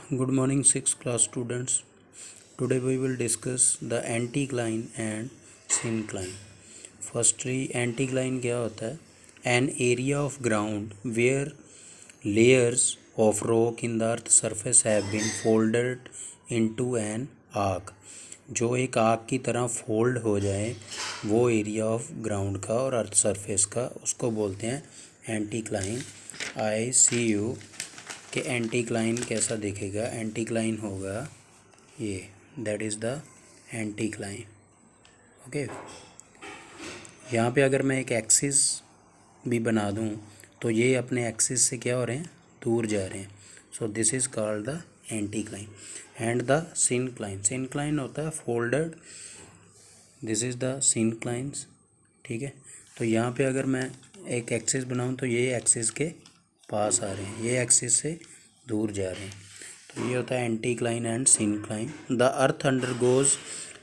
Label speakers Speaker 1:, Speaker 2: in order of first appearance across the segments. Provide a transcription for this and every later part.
Speaker 1: Good morning, 6th class students. Today we will discuss the anticline and syncline. Firstly, anticline क्या होता है? An area of ground where layers of rock in the earth surface have been folded into an arc. जो एक arc की तरह fold हो जाए वो एरिया ऑफ ग्राउंड का और अर्थ सरफेस का उसको बोलते हैं एंटीक्लाइन। आई सी यू कि एंटीक्लाइन कैसा दिखेगा। एंटीक्लाइन होगा ये, that is the anticline. Okay, यहाँ पे अगर मैं एक एक्सिस भी बना दूँ तो ये अपने एक्सिस से क्या हो रहे हैं, दूर जा रहे हैं। So this is called the anticline. And the syncline, syncline होता है folded, this is the synclines. ठीक है, तो यहाँ पे अगर मैं एक एक्सिस बनाऊँ तो ये एक्सिस के पास आ रहे हैं, ये एक्सिस से दूर जा रहे हैं। तो ये होता है anticline and syncline. The earth undergoes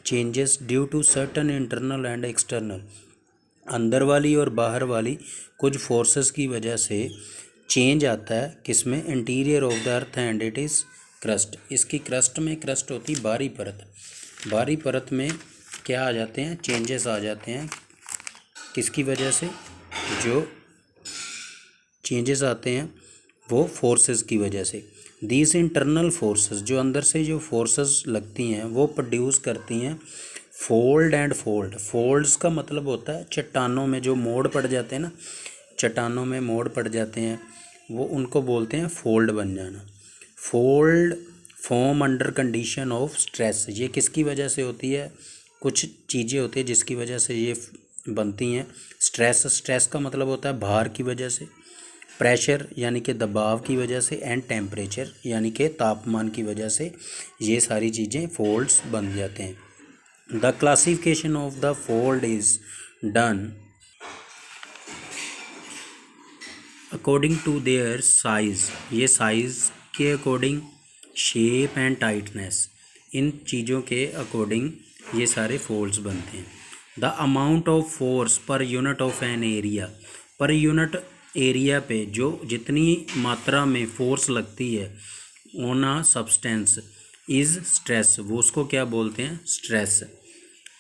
Speaker 1: changes due to certain internal and external, अंदर वाली और बाहर वाली कुछ फोर्सेस की वजह से चेंज आता है किसमें, interior of the earth and it is crust. इसकी क्रस्ट में, क्रस्ट होती बाहरी परत, बाहरी परत में क्या आ जाते हैं, चेंजेस आ जाते हैं। किसकी वजह से जो चेंजेस आते हैं वो फोर्सेस की वजह से। दीज इंटरनल फोर्सेस, जो अंदर से जो फोर्सेस लगती हैं वो प्रोड्यूस करती हैं फोल्ड एंड फोल्ड। फोल्ड्स का मतलब होता है चट्टानों में जो मोड़ पड़ जाते हैं ना, चट्टानों में मोड़ पड़ जाते हैं वो, उनको बोलते हैं फोल्ड बन जाना। Fold form under condition of stress. ये किसकी वजह से होती है, कुछ चीज़ें होती है जिसकी वजह से ये बनती हैं। स्ट्रेस, स्ट्रेस का मतलब होता है भार की वजह से, प्रेशर यानी कि दबाव की वजह से, एंड टेम्परेचर यानी कि तापमान की वजह से ये सारी चीज़ें फोल्ड्स बन जाते हैं। The classification of the fold is done according to their size. ये साइज़ के अकॉर्डिंग, शेप एंड टाइटनेस, इन चीज़ों के अकॉर्डिंग ये सारे फोल्ड्स बनते हैं। The amount of force per unit of an area, per unit area पे जो जितनी मात्रा में फोर्स लगती है on a substance is stress, वो उसको क्या बोलते हैं, stress.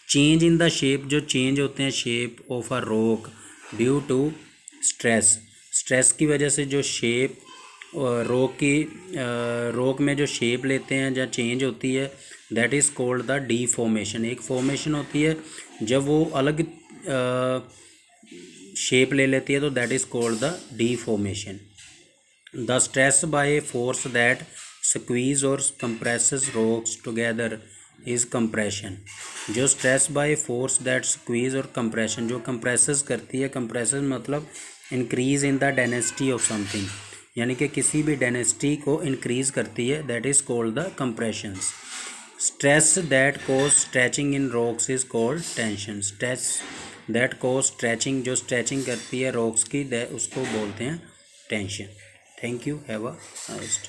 Speaker 1: Change in the shape, जो चेंज होते हैं shape of a rock due to stress, stress की वजह से जो शेप रॉक में जो शेप लेते हैं या चेंज होती है, that is called the deformation. एक फॉर्मेशन होती है जब वो अलग शेप ले लेती है तो that is called the deformation. The stress by force that squeeze और compresses rocks together is compression. जो stress by force that squeeze और कंप्रेशन, जो कंप्रेसेस करती है, कंप्रेसेस मतलब increase in the density of something, यानी कि किसी भी डेंसिटी को इंक्रीज करती है, that is called the compressions. Stress that cause stretching in rocks is called tension. Stress that cause stretching, जो स्ट्रेचिंग करती है रॉक्स की, उसको बोलते हैं tension. Thank you, have a nice day.